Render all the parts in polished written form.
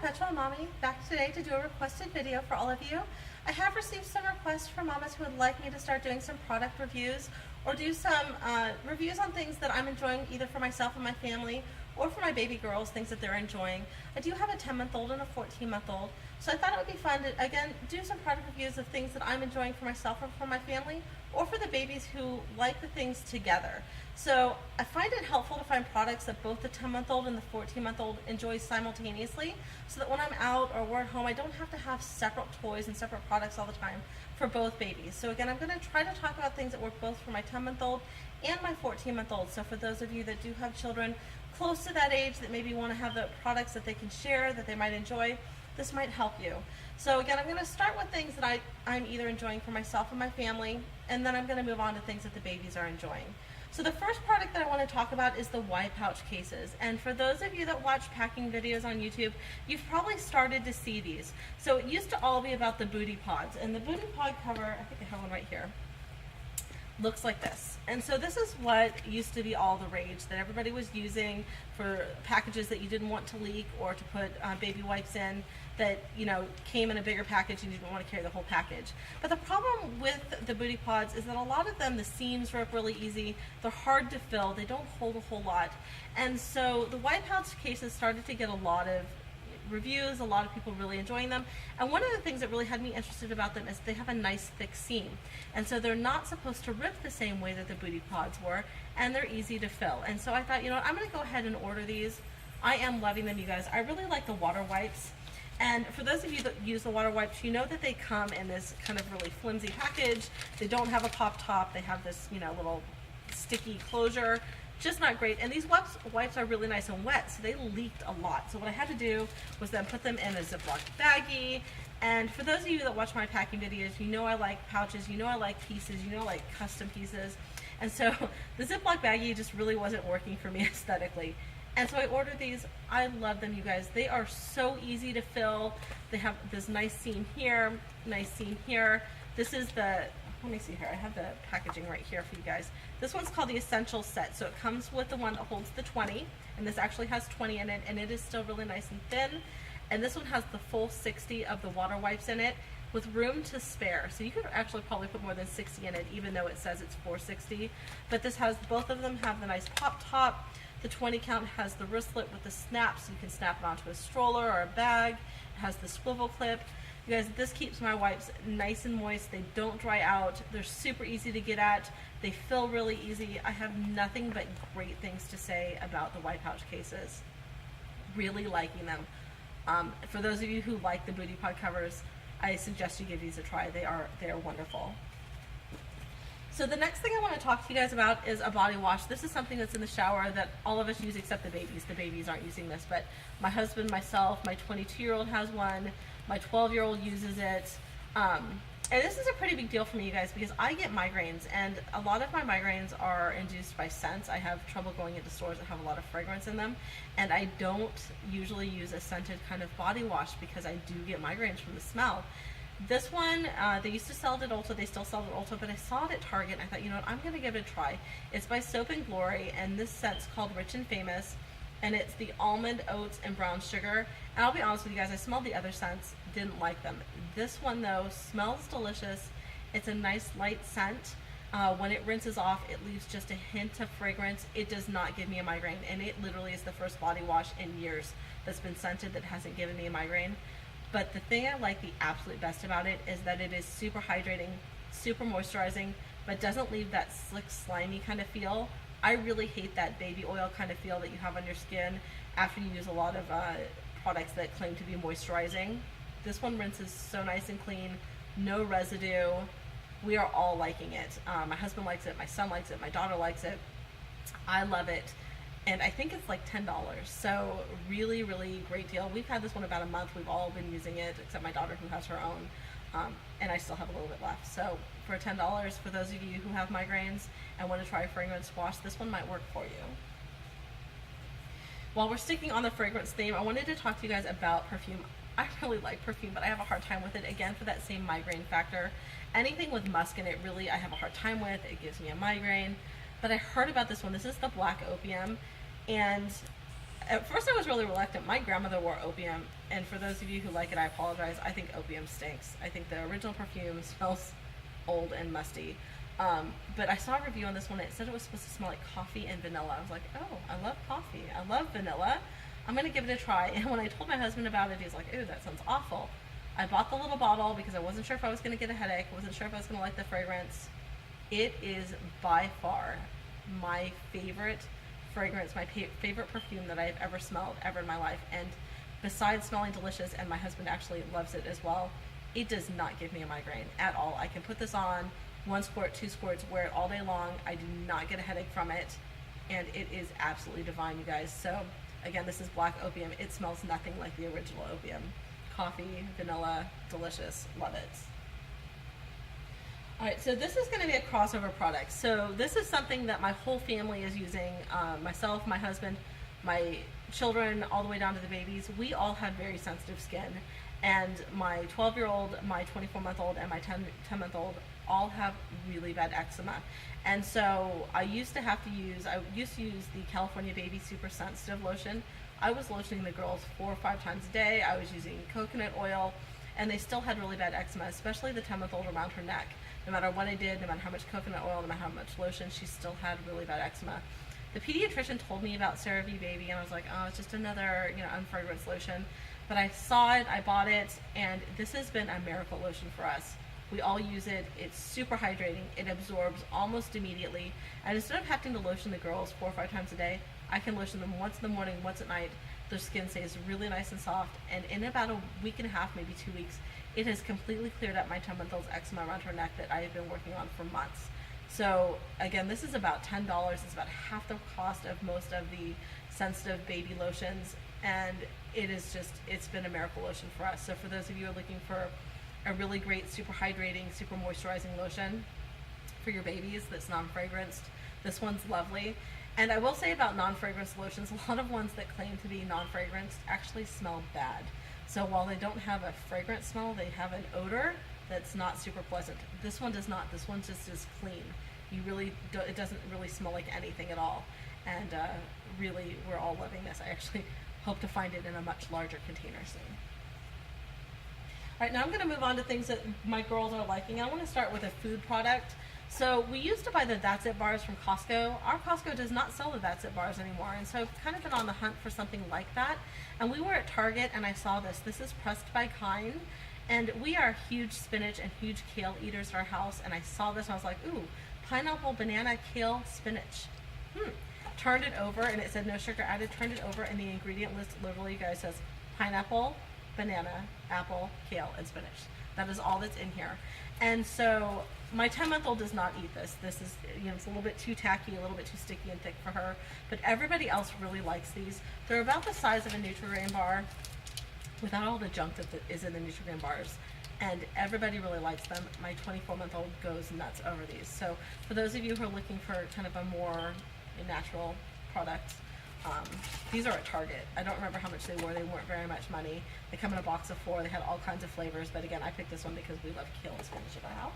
Perpetual Mommy, back today to do a requested video for all of you. I have received some requests from mamas who would like me to start doing some product reviews or do some reviews on things that I'm enjoying either for myself and my family or for my baby girls, things that they're enjoying. I do have a 10-month-old and a 14-month-old, so I thought it would be fun to, again, do some product reviews of things that I'm enjoying for myself or for my family or for the babies who like the things together. So I find it helpful to find products that both the 10-month-old and the 14-month-old enjoy simultaneously, so that when I'm out or we're at home, I don't have to have separate toys and separate products all the time for both babies. So again, I'm going to try to talk about things that work both for my 10-month-old and my 14-month-old. So for those of you that do have children close to that age that maybe want to have the products that they can share, that they might enjoy, this might help you. So again, I'm going to start with things that I'm either enjoying for myself and my family, and then I'm going to move on to things that the babies are enjoying. So the first product that I want to talk about is the Y pouch cases. And for those of you that watch packing videos on YouTube, you've probably started to see these. So it used to all be about the booty pods, and the booty pod cover, I think I have one right here, looks like this. And so this is what used to be all the rage that everybody was using for packages that you didn't want to leak or to put baby wipes in that, you know, came in a bigger package and you didn't want to carry the whole package. But the problem with the booty pods is that a lot of them, the seams rip really easy, they're hard to fill, they don't hold a whole lot. And so the Y pouch cases started to get a lot of reviews, a lot of people really enjoying them. And one of the things that really had me interested about them is they have a nice thick seam. And so they're not supposed to rip the same way that the booty pods were, and they're easy to fill. And so I thought, you know what, I'm going to go ahead and order these. I am loving them, you guys. I really like the water wipes. And for those of you that use the water wipes, you know that they come in this kind of really flimsy package. They don't have a pop top. They have this, you know, little sticky closure. Just not great. And these wipes are really nice and wet, so they leaked a lot. So what I had to do was then put them in a Ziploc baggie. And for those of you that watch my packing videos, you know I like pouches, you know I like pieces, you know I like custom pieces. And so the Ziploc baggie just really wasn't working for me aesthetically. And so I ordered these. I love them, you guys. They are so easy to fill. They have this nice seam here, nice seam here. This is the, let me see here, I have the packaging right here for you guys. This one's called the Essential Set. So it comes with the one that holds the 20, and this actually has 20 in it, and it is still really nice and thin. And this one has the full 60 of the water wipes in it with room to spare. So you could actually probably put more than 60 in it, even though it says it's 460. But this has, both of them have the nice pop top. The 20 count has the wristlet with the snap, so you can snap it onto a stroller or a bag. It has the swivel clip. You guys, this keeps my wipes nice and moist. They don't dry out. They're super easy to get at. They fill really easy. I have nothing but great things to say about the Y pouch cases. Really liking them. For those of you who like the booty pod covers, I suggest you give these a try. They are wonderful. So the next thing I want to talk to you guys about is a body wash. This is something that's in the shower that all of us use except the babies. The babies aren't using this, but my husband, myself, my 22-year-old has one. My 12-year-old uses it. And this is a pretty big deal for me, you guys, because I get migraines, and a lot of my migraines are induced by scents. I have trouble going into stores that have a lot of fragrance in them, and I don't usually use a scented kind of body wash because I do get migraines from the smell. This one, they used to sell it at Ulta, they still sell it at Ulta, but I saw it at Target, and I thought, you know what, I'm going to give it a try. It's by Soap and Glory, and this scent's called Rich and Famous, and it's the almond, oats, and brown sugar. And I'll be honest with you guys, I smelled the other scents, didn't like them. This one, though, smells delicious. It's a nice light scent. When it rinses off, it leaves just a hint of fragrance. It does not give me a migraine, and it literally is the first body wash in years that's been scented that hasn't given me a migraine. But the thing I like the absolute best about it is that it is super hydrating, super moisturizing, but doesn't leave that slick, slimy kind of feel. I really hate that baby oil kind of feel that you have on your skin after you use a lot of products that claim to be moisturizing. This one rinses so nice and clean, no residue. We are all liking it. My husband likes it, my son likes it, my daughter likes it. I love it. And I think it's like $10. So really, really great deal. We've had this one about a month. We've all been using it, except my daughter who has her own. And I still have a little bit left. So for $10, for those of you who have migraines and want to try a fragrance wash, this one might work for you. While we're sticking on the fragrance theme, I wanted to talk to you guys about perfume. I really like perfume, but I have a hard time with it, again, for that same migraine factor. Anything with musk in it, really, I have a hard time with. It gives me a migraine. But I heard about this one. This is the Black Opium. And At first I was really reluctant. My grandmother wore opium, and for those of you who like it, I apologize. I think opium stinks. I think the original perfume smells old and musty. But I saw a review on this one. It said it was supposed to smell like coffee and vanilla. I was like, oh, I love coffee. I love vanilla. I'm going to give it a try. And when I told my husband about it, he's like, ooh, that sounds awful. I bought the little bottle because I wasn't sure if I was going to get a headache. I wasn't sure if I was going to like the fragrance. It is by far my favorite fragrance, my favorite perfume that I've ever smelled ever in my life. And besides smelling delicious, and my husband actually loves it as well, it does not give me a migraine at all. I can put this on, 1 squirt, 2 squirts, wear it all day long. I do not get a headache from it, and it is absolutely divine, you guys. So again, this is black opium. It smells nothing like the original opium. Coffee, vanilla, delicious, love it. All right, so this is going to be a crossover product. So this is something that my whole family is using. Myself, my husband, my children, all the way down to the babies. We all have very sensitive skin. And my 12-year-old, my 24-month-old, and my 10-month-old all have really bad eczema. And so I used to use the California Baby Super Sensitive Lotion. I was lotioning the girls 4 or 5 times a day. I was using coconut oil, and they still had really bad eczema, especially the 10-month-old around her neck. No matter what I did, no matter how much coconut oil, no matter how much lotion, she still had really bad eczema. The pediatrician told me about CeraVe Baby, and I was like, oh, it's just another, unfragranced lotion. But I saw it, I bought it, and this has been a miracle lotion for us. We all use it. It's super hydrating. It absorbs almost immediately. And instead of having to lotion the girls 4 or 5 times a day, I can lotion them once in the morning, once at night. Their skin stays really nice and soft. And in about a week and a half, maybe 2 weeks, it has completely cleared up my 10-month-old's eczema around her neck that I have been working on for months. So again, this is about $10. It's about half the cost of most of the sensitive baby lotions. And it's been a miracle lotion for us. So for those of you who are looking for a really great, super hydrating, super moisturizing lotion for your babies that's non-fragranced, this one's lovely. And I will say about non-fragrance lotions, a lot of ones that claim to be non-fragranced actually smell bad. So while they don't have a fragrant smell, they have an odor that's not super pleasant. This one does not. This one just is clean. It doesn't really smell like anything at all. And really, we're all loving this. I actually hope to find it in a much larger container soon. All right, now I'm going to move on to things that my girls are liking. I want to start with a food product. So we used to buy the That's It bars from Costco. Our Costco does not sell the That's It bars anymore, and so I've kind of been on the hunt for something like that. And we were at Target, and I saw this. This is Pressed by Kind, and we are huge spinach and huge kale eaters at our house, and I saw this, and I was like, ooh, pineapple, banana, kale, spinach. Turned it over, and it said no sugar added. Turned it over, and the ingredient list literally, guys, says pineapple, banana, apple, kale, and spinach. That is all that's in here. And so my 10-month-old does not eat this. This is, it's a little bit too tacky, a little bit too sticky and thick for her. But everybody else really likes these. They're about the size of a Nutri-Grain bar without all the junk that is in the Nutri-Grain bars. And everybody really likes them. My 24-month-old goes nuts over these. So for those of you who are looking for kind of a more natural product, these are at Target. I don't remember how much they were. They weren't very much money. They come in a box of 4. They had all kinds of flavors. But again, I picked this one because we love kale and spinach at our house.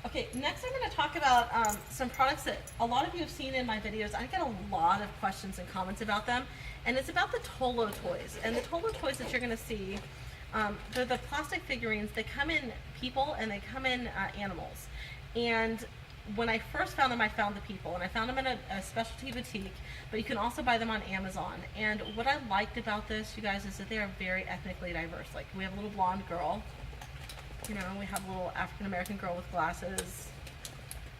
Okay, next I'm going to talk about some products that a lot of you have seen in my videos. I get a lot of questions and comments about them. And it's about the Tolo toys. And the Tolo toys that you're going to see, they're the plastic figurines. They come in people and they come in animals. And when I first found them, I found the people, and I found them in a specialty boutique, but you can also buy them on Amazon. And what I liked about this, you guys, is that they are very ethnically diverse. Like, we have a little blonde girl, we have a little African-American girl with glasses,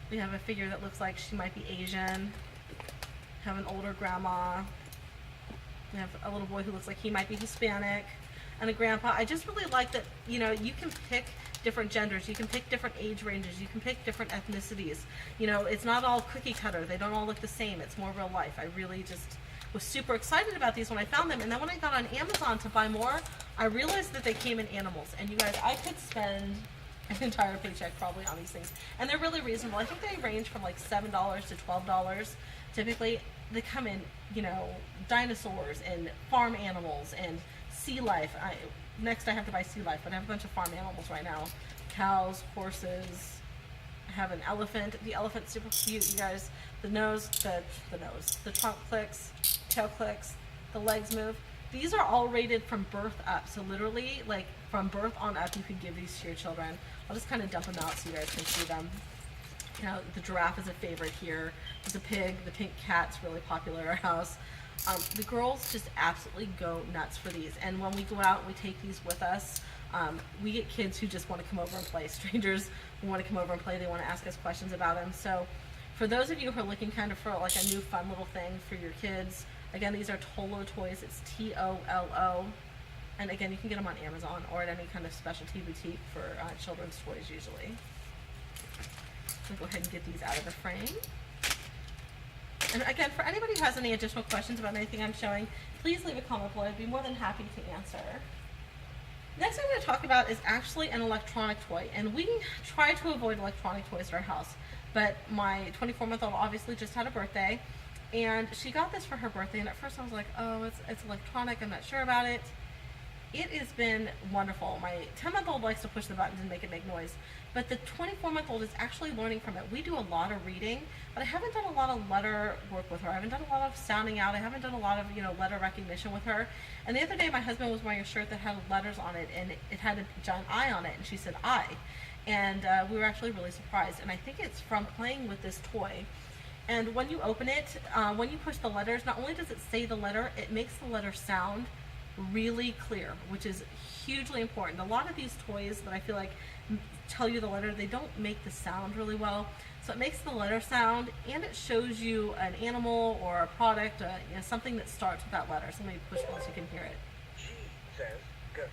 we have a figure that looks like she might be Asian, we have an older grandma, we have a little boy who looks like he might be Hispanic, and a grandpa. I just really like that, you can pick different genders, you can pick different age ranges, you can pick different ethnicities. It's not all cookie cutter. They don't all look the same. It's more real life. I really just was super excited about these when I found them. And then when I got on Amazon to buy more, I realized that they came in animals. And you guys, I could spend an entire paycheck probably on these things. And they're really reasonable. I think they range from like $7 to $12. Typically, they come in, dinosaurs and farm animals and sea life. Next I have to buy sea life, but I have a bunch of farm animals right now. Cows, horses, I have an elephant. The elephant's super cute, you guys. the nose, the trunk clicks, tail clicks, the legs move. These are all rated from birth up. So literally, like from birth on up, you can give these to your children. I'll just kind of dump them out so you guys can see them. You know, the giraffe is a favorite here. There's a pig. The pink cat's really popular at our house. The girls just absolutely go nuts for these. And when we go out and we take these with us, we get kids who just want to come over and play. Strangers who want to come over and play. They want to ask us questions about them. So for those of you who are looking kind of for like a new fun little thing for your kids, again, these are Toddler toys. It's Tollo. And again, you can get them on Amazon or at any kind of specialty boutique for children's toys usually. So go ahead and get these out of the frame. And again, for anybody who has any additional questions about anything I'm showing, please leave a comment below. I'd be more than happy to answer. Next I'm going to talk about is actually an electronic toy. And we try to avoid electronic toys at our house. But my 24-month-old obviously just had a birthday. And she got this for her birthday. And at first I was like, oh, it's electronic. I'm not sure about it. It has been wonderful. My 10-month-old likes to push the buttons and make it make noise, but the 24-month-old is actually learning from it. We do a lot of reading, but I haven't done a lot of letter work with her. I haven't done a lot of sounding out. I haven't done a lot of, letter recognition with her. And the other day, my husband was wearing a shirt that had letters on it, and it had a giant I on it, and she said I. And we were actually really surprised. And I think it's from playing with this toy. And when you open it, when you push the letters, not only does it say the letter, it makes the letter sound really clear, which is hugely important. A lot of these toys that I feel like tell you the letter, they don't make the sound really well. So it makes the letter sound, and it shows you an animal or a product, something that starts with that letter. So let me push one so you can hear it. G says go.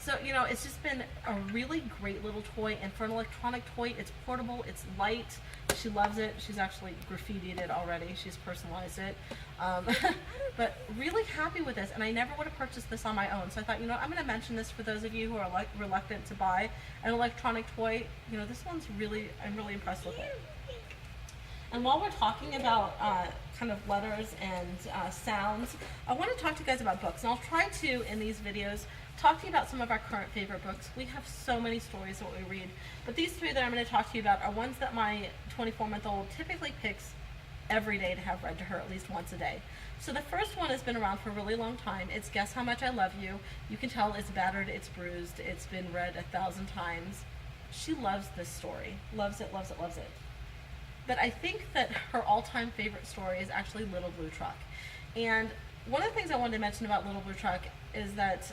So, it's just been a really great little toy, and for an electronic toy, it's portable, it's light, she loves it. She's actually graffitied it already, she's personalized it. But really happy with this, and I never would have purchased this on my own. So I thought, I'm going to mention this for those of you who are reluctant to buy an electronic toy. This one's I'm really impressed with it. And while we're talking about kind of letters and sounds, I want to talk to you guys about books. And I'll try to, in these videos, talk to you about some of our current favorite books. We have so many stories that we read, but these three that I'm going to talk to you about are ones that my 24-month-old typically picks every day to have read to her at least once a day. So the first one has been around for a really long time. It's Guess How Much I Love You. You can tell it's battered, it's bruised, it's been read 1,000 times. She loves this story. Loves it, loves it, loves it. But I think that her all-time favorite story is actually Little Blue Truck. And one of the things I wanted to mention about Little Blue Truck is that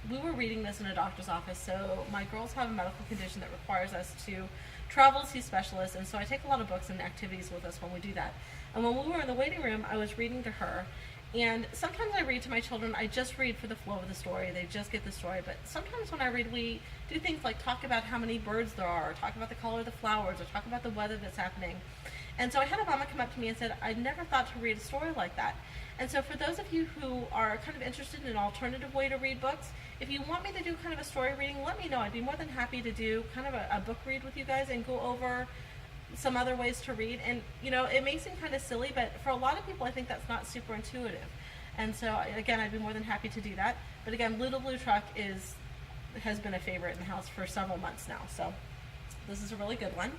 we were reading this in a doctor's office. So my girls have a medical condition that requires us to travel to see specialists, and so I take a lot of books and activities with us when we do that. And when we were in the waiting room, I was reading to her. And sometimes I read to my children, I just read for the flow of the story. They just get the story. But sometimes when I read, we do things like talk about how many birds there are, or talk about the color of the flowers, or talk about the weather that's happening. And so I had a mama come up to me and said, I never thought to read a story like that. And so for those of you who are kind of interested in an alternative way to read books, if you want me to do kind of a story reading, let me know. I'd be more than happy to do kind of a book read with you guys and go over some other ways to read. And it may seem kind of silly, but for a lot of people I think that's not super intuitive. And so again, I'd be more than happy to do that. But again, Little Blue Truck has been a favorite in the house for several months now. So this is a really good one.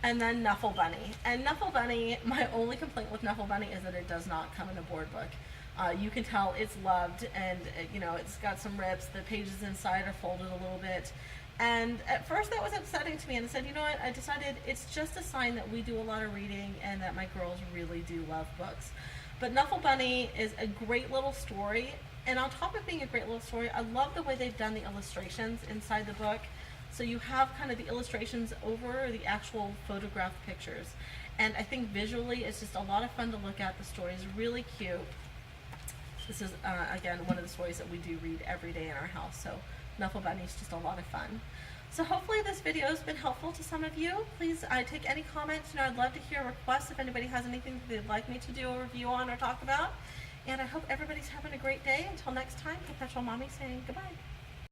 And then Nuffle Bunny. And Nuffle Bunny, my only complaint with Nuffle Bunny is that it does not come in a board book. You can tell it's loved, and it's got some rips. The pages inside are folded a little bit. And at first that was upsetting to me, and I said, you know what, I decided it's just a sign that we do a lot of reading and that my girls really do love books. But Nuffle Bunny is a great little story, and on top of being a great little story, I love the way they've done the illustrations inside the book. So you have kind of the illustrations over the actual photographed pictures. And I think visually it's just a lot of fun to look at. The story is really cute. This is, again, one of the stories that we do read every day in our house. So Nuffle Bunny is just a lot of fun. So hopefully this video has been helpful to some of you. Please take any comments. I'd love to hear requests if anybody has anything that they'd like me to do a review on or talk about. And I hope everybody's having a great day. Until next time, Perpetual Mommy saying goodbye.